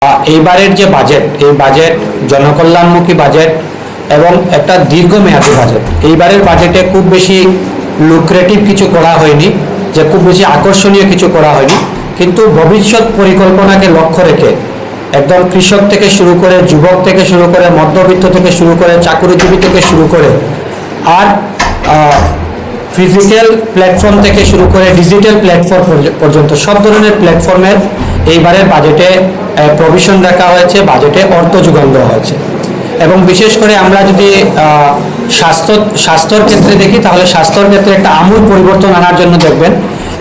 এইবারের যে বাজেট, এই বাজেট জনকল্যাণমুখী বাজেট এবং একটা দীর্ঘমেয়াদী বাজেট। এইবারের বাজেটে খুব বেশি লুক্রেটিভ কিছু করা হয়নি, যে খুব বেশি আকর্ষণীয় কিছু করা হয়নি, কিন্তু ভবিষ্যৎ পরিকল্পনাকে লক্ষ্য রেখে একদম কৃষক থেকে শুরু করে, যুবক থেকে শুরু করে, মধ্যবিত্ত থেকে শুরু করে, চাকরিজীবী থেকে শুরু করে, আর ফিজিক্যাল প্ল্যাটফর্ম থেকে শুরু করে ডিজিটাল প্ল্যাটফর্ম পর্যন্ত সব ধরনের প্ল্যাটফর্মের এইবারের বাজেটে প্রভিশন রাখা হয়েছে, বাজেটে অর্থ যোগান দেওয়া হয়েছে। এবং বিশেষ করে আমরা যদি স্বাস্থ্যর ক্ষেত্রে দেখি, তাহলে স্বাস্থ্যর ক্ষেত্রে একটা আমূল পরিবর্তন আনার জন্য দেখবেন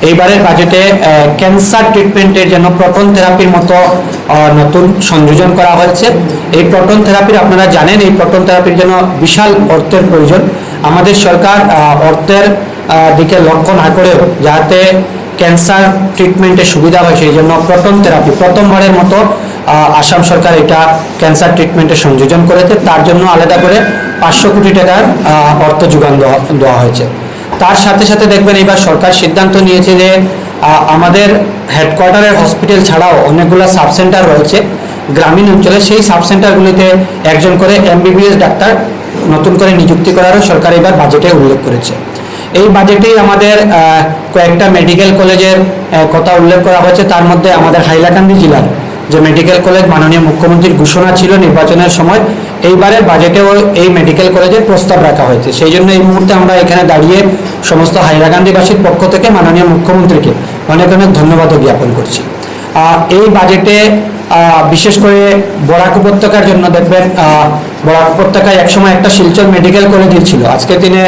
এইবারের বাজেটে ক্যান্সার ট্রিটমেন্টের জন্য প্রোটন থেরাপির মতো নতুন সংযোজন করা হয়েছে। এই প্রোটন থেরাপির, আপনারা জানেন, এই প্রোটন থেরাপির জন্য বিশাল অর্থের প্রয়োজন। আমাদের সরকার অর্থের দিকে লক্ষ্য না করেও যাতে ক্যান্সার ট্রিটমেন্টের সুবিধা হয়, সেই জন্য প্রোটন থেরাপি প্রথমবারের মতো আসাম সরকার এটা ক্যান্সার ট্রিটমেন্টে সংযোজন করেছে। তার জন্য আলাদা করে 500 কোটি টাকার অর্থ যোগান দেওয়া হয়েছে। তার সাথে সাথে দেখবেন এবার সরকার সিদ্ধান্ত নিয়েছে যে আমাদের হেডকোয়ার্টারের হসপিটাল ছাড়াও অনেকগুলো সাবসেন্টার রয়েছে গ্রামীণ অঞ্চলে, সেই সাবসেন্টারগুলিতে একজন করে MBBS ডাক্তার নতুন করে নিযুক্তি করারও সরকার এবার বাজেটে উল্লেখ করেছে। এই বাজেটেই আমাদের কয়েকটা মেডিকেল কলেজের কথা উল্লেখ করা হয়েছে। তার মধ্যে আমাদের হাইলাকান্দি জেলার যে মেডিকেল কলেজ মাননীয় মুখ্যমন্ত্রীর ঘোষণা ছিল নির্বাচনের সময়, এইবারের বাজেটেও এই মেডিকেল কলেজের প্রস্তাব রাখা হয়েছে। সেই জন্য এই মুহূর্তে আমরা এখানে দাঁড়িয়ে সমস্ত হাইলাকান্দিবাসীর পক্ষ থেকে মাননীয় মুখ্যমন্ত্রীকে অনেক অনেক ধন্যবাদ জ্ঞাপন করছি। এই বাজেটে বিশেষ করে বরাক উপত্যকার জন্য দেখবেন, বরাক উপত্যকায় একসময় একটা শিলচর মেডিকেল কলেজই ছিল, আজকের দিনে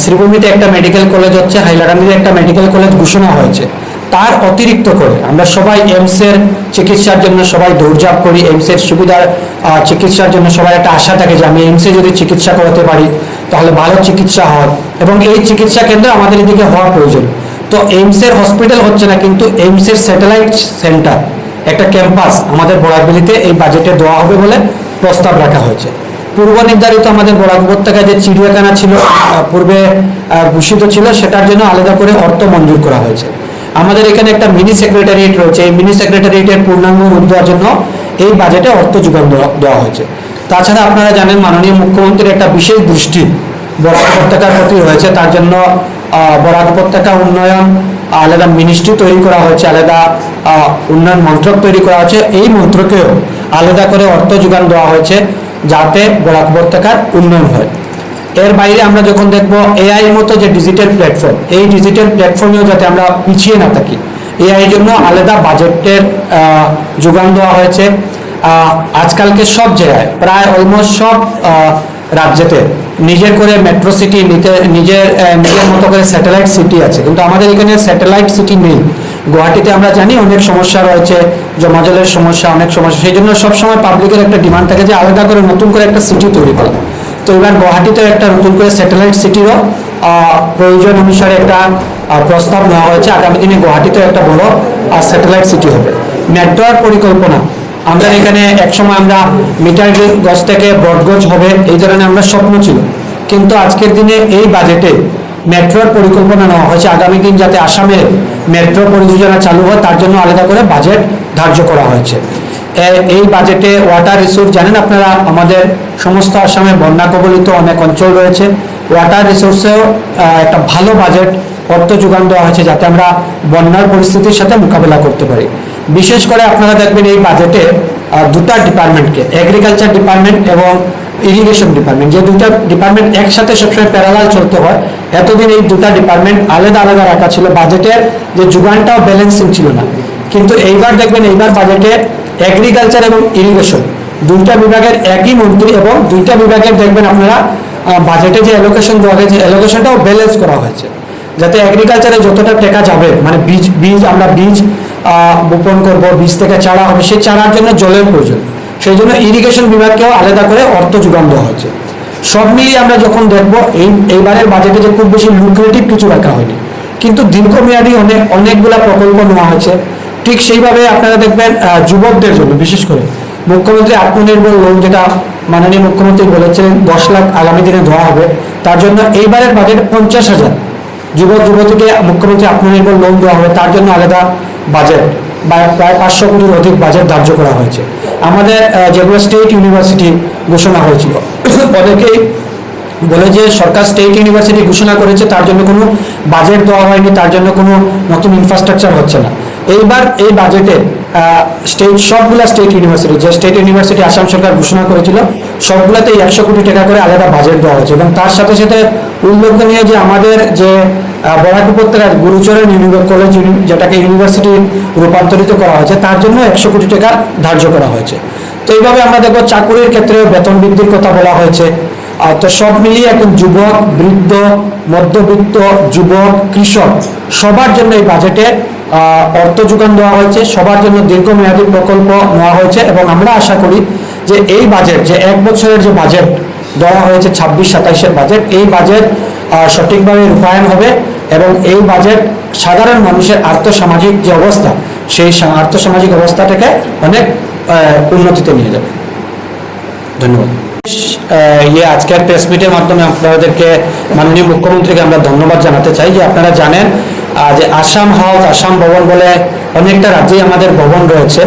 শ্রীভূমিতে একটা মেডিকেল কলেজ হচ্ছে, হাইলাকান্দিতে একটা মেডিকেল কলেজ ঘোষণা হয়েছে। তার অতিরিক্ত করে আমরা সবাই এইমসের চিকিৎসার জন্য সবাই দৌড়ঝাঁপ করি, এইমসের সুবিধার চিকিৎসার জন্য সবাই একটা আশা থাকে যে আমি এইমসে যদি চিকিৎসা করাতে পারি তাহলে ভালো চিকিৎসা হয়, এবং এই চিকিৎসা কেন্দ্র আমাদের এদিকে হওয়া প্রয়োজন। তো এইমসের হসপিটাল হচ্ছে না, কিন্তু এইমসের স্যাটেলাইট সেন্টার একটা ক্যাম্পাস আমাদের বরাকভ্যালিতে এই বাজেটে দেওয়া হবে বলে প্রস্তাব রাখা হয়েছে। পূর্ব নির্ধারিত আমাদের বরাক উপত্যকায় যে চিড়িয়াখানা ছিল, পূর্বে ঘোষিত ছিল, সেটার জন্য আলাদা করে অর্থ মঞ্জুর করা হয়েছে। আমাদের এখানে একটা মিনি সেক্রেটারিয়েট রয়েছে, এই মিনি সেক্রেটারিয়েটের পূর্ণাঙ্গ রূপ দেওয়ার জন্য এই বাজেটে অর্থ যোগান দেওয়া হয়েছে। তাছাড়া আপনারা জানেন মাননীয় মুখ্যমন্ত্রীর একটা বিশেষ দৃষ্টি বরাক উপত্যকার প্রতি রয়েছে, তার জন্য বরাক উপত্যকা উন্নয়ন আলাদা মিনিস্ট্রি তৈরি করা হয়েছে, আলাদা উন্নয়ন মন্ত্রক তৈরি করা হয়েছে। এই মন্ত্রকেও আলাদা করে অর্থ যোগান দেওয়া হয়েছে যাতে বরাক উপত্যকার উন্নয়ন হয়। এর বাইরে আমরা যখন দেখব AI মতো যে ডিজিটাল প্ল্যাটফর্ম, এই ডিজিটাল প্ল্যাটফর্মেও যাতে আমরা পিছিয়ে না থাকি, AI এর জন্য আলাদা বাজেটের যোগান দেওয়া হয়েছে। আজকালকে সব জায়গায় প্রায় অলমোস্ট সব রাজ্যেতে নিজের করে মেট্রো সিটি, নিজের মতো করে স্যাটেলাইট সিটি আছে, কিন্তু আমাদের এখানে স্যাটেলাইট সিটি নেই। গুয়াহাটিতে আমরা জানি অনেক সমস্যা রয়েছে, জমাজলের সমস্যা, অনেক সমস্যা, সেই জন্য সবসময় পাবলিকের একটা ডিমান্ড থাকে যে আলাদা করে নতুন করে একটা সিটি তৈরি করা। তো এবার গুয়াহাটিতে একটা নতুন করে স্যাটেলাইট সিটিরও প্রয়োজন অনুসারে একটা প্রস্তাব নেওয়া হয়েছে। আগামী দিনে গুয়াহাটিতেও একটা বড় স্যাটেলাইট সিটি হবে। মেট্রোর পরিকল্পনা, আমরা এখানে একসময় আমরা মিটার গজ থেকে ব্রডগজ হবে এই ধরনের আমরা স্বপ্ন ছিল, কিন্তু আজকের দিনে এই বাজেটে মেট্রোর পরিকল্পনা নেওয়া হয়েছে। আগামী দিন যাতে আসামে মেট্রো পরিযোজনা চালু হয় তার জন্য আলাদা করে বাজেট ধার্য করা হয়েছে। এই বাজেটে ওয়াটার রিসোর্স, জানেন আপনারা আমাদের সমস্ত আসামে বন্যা কবলিত অনেক অঞ্চল রয়েছে, ওয়াটার রিসোর্সেও একটা ভালো বাজেট অর্থ যোগান দেওয়া হয়েছে যাতে আমরা বন্যার পরিস্থিতির সাথে মোকাবেলা করতে পারি। বিশেষ করে আপনারা দেখবেন এই বাজেটে দুটা ডিপার্টমেন্টকে, এগ্রিকালচার ডিপার্টমেন্ট এবং ইরিগেশন ডিপার্টমেন্ট, যে দুটা ডিপার্টমেন্ট একসাথে সবসময় প্যারালাল চলতে হয়, এতদিন এই দুটা ডিপার্টমেন্ট আলাদা আলাদা রাখা ছিল, বাজেটের যে যোগানটাও ব্যালেন্সিং ছিল না। কিন্তু এইবার দেখবেন এইবার বাজেটে এগ্রিকালচার এবং ইরিগেশন দুইটা বিভাগের একই মন্ত্রী, এবং দুইটা বিভাগের দেখবেন আপনারা বাজেটে যে অ্যালোকেশন দেওয়া হয়েছে, অ্যালোকেশনটাও ব্যালেন্স করা হয়েছে যাতে এগ্রিকালচারে যতটা টাকা যাবে, মানে বীজ আমরা বীজ বপন করব, বীজ থেকে চারা হবে, সেই চারার জন্য জলের প্রয়োজন, সেই জন্য ইরিগেশন বিভাগকেও আলাদা করে অর্থ যোগান দেওয়া হয়েছে। সব মিলিয়ে আমরা যখন দেখব এইবারের বাজেটে যে খুব বেশি লুক্রেটিভ কিছু রাখা হয়নি, কিন্তু দীর্ঘমেয়াদী অনেকগুলা প্রকল্প নেওয়া হয়েছে। ঠিক সেইভাবে আপনারা দেখবেন যুবকদের জন্য বিশেষ করে মুখ্যমন্ত্রী আত্মনির্ভর লোন, যেটা মাননীয় মুখ্যমন্ত্রী বলেছিলেন 10 লাখ আগামী দিনে দেওয়া হবে, তার জন্য এইবারের বাজেটে 50,000 যুবক যুবতীকে মুখ্যমন্ত্রী আত্মনির্ভর লোন দেওয়া হবে, তার জন্য আলাদা বাজেট প্রায় 500 কোটির অধিক বাজেট ধার্য করা হয়েছে। আমাদের যেগুলো স্টেট ইউনিভার্সিটি ঘোষণা হয়েছিল অনেকেই বলে যে সরকার স্টেট ইউনিভার্সিটি ঘোষণা করেছে, তার জন্য কোনো বাজেট দেওয়া হয়নি, তার জন্য কোনো নতুন ইনফ্রাস্ট্রাকচার হচ্ছে না। এইবার এই বাজেটে সবগুলা স্টেট ইউনিভার্সিটি, যে স্টেট ইউনিভার্সিটি আসাম সরকার ঘোষণা করেছিল সবগুলাতে 100 কোটি টাকা করে আলাদা বাজেট দেওয়া হয়েছে। এবং তার সাথে সাথে উল্লেখনীয় যে আমাদের যে বরাক উপত্যকার গুরুচরণ কলেজ, যেটাকে ইউনিভার্সিটি রূপান্তরিত করা হয়েছে, তার জন্য 100 কোটি টাকা ধার্য করা হয়েছে। তো এইভাবে আমরা দেখবো চাকুরির ক্ষেত্রে বেতন বৃদ্ধির কথা বলা হয়েছে। তো সব মিলিয়ে এখন যুবক, বৃদ্ধ, মধ্যবিত্ত, যুবক, কৃষক সবার জন্য এই বাজেটে অর্থ যোগান দেওয়া হয়েছে, সবার জন্য দীর্ঘমেয়াদী প্রকল্প নেওয়া হয়েছে। এবং আমরা আশা করি যে এই বাজেট, যে 1 বছরের যে বাজেট দেওয়া হয়েছে 26-27-এর বাজেট, এই বাজেট সঠিকভাবে রূপায়ণ হবে এবং এই বাজেট সাধারণ মানুষের আর্থসামাজিক যে অবস্থা, সেই আর্থসামাজিক অবস্থাটাকে অনেক উন্নতিতে নিয়ে যাবে। ধন্যবাদ। আজকের প্রেস মিটের মাধ্যমে আপনাদেরকে মাননীয় মুখ্যমন্ত্রীকে আমরা ধন্যবাদ জানাতে চাই যে আপনারা জানেন যে আসাম হাউস, আসাম ভবন বলে অনেকটা রাজ্যেই আমাদের ভবন রয়েছে।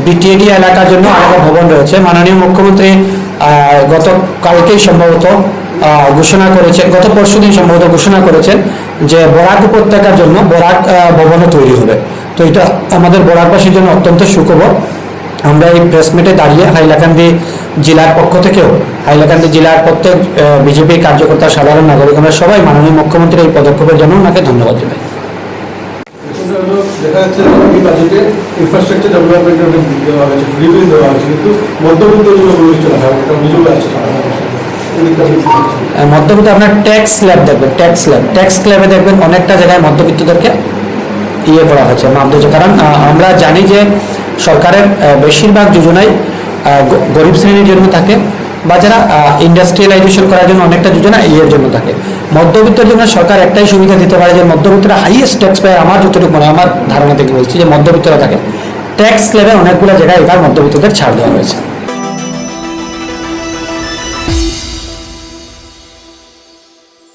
বিটিএডি এলাকার জন্য আলাদা ভবন রয়েছে। মাননীয় মুখ্যমন্ত্রী গতকালকেই সম্ভবত ঘোষণা করেছেন, গত পরশুদিন সম্ভবত ঘোষণা করেছেন যে বরাক উপত্যকার জন্য বরাক ভবনও তৈরি হবে। তো এটা আমাদের বরাকবাসীর জন্য অত্যন্ত সুখবর। আমরা এই প্রেস মিটে দাঁড়িয়ে হাইলাকান্দি জেলার পক্ষ থেকেও, হাইলাকান্দি জেলার প্রত্যেক বিজেপি কার্যকর্তা, সাধারণ নাগরিক, আমরা সবাই মাননীয় মুখ্যমন্ত্রীর এই পদক্ষেপের জন্য ওনাকে ধন্যবাদ জানাই। দেখা যাচ্ছে এই বাজেটে ইনফ্রাস্ট্রাকচার ডেভেলপমেন্টের অনেক দিক দেওয়া হয়েছে, ফ্রি বিল দেওয়া হয়েছে, কিন্তু মধ্যবিত্ত জন্য কোনো কিছু রাখা হয়, এটা অভিযোগ আসছে। মধ্যবিত্ত আপনার ট্যাক্স স্ল্যাব দেখবেন, ট্যাক্স স্ল্যাবে দেখবেন অনেকটা জায়গায় মধ্যবিত্তদেরকে করা হয়েছে, মাপ দিয়েছে। কারণ আমরা জানি যে সরকারের বেশিরভাগ যোজনাই গরিব শ্রেণীর জন্য থাকে, বা যারা ইন্ডাস্ট্রিয়ালাইজেশন করার জন্য অনেকটা যোজনা এর জন্য থাকে। মধ্যবিত্তের জন্য সরকার একটাই সুবিধা দিতে পারে যে মধ্যবিত্তরা হাইয়েস্ট ট্যাক্স পায়। আমার যতটুকু মনে হয়, আমার ধারণা থেকে বলছি যে মধ্যবিত্তরা থাকে, ট্যাক্স স্ল্যাবে অনেকগুলো জায়গায় এবার মধ্যবিত্তদের ছাড় দেওয়া হয়েছে।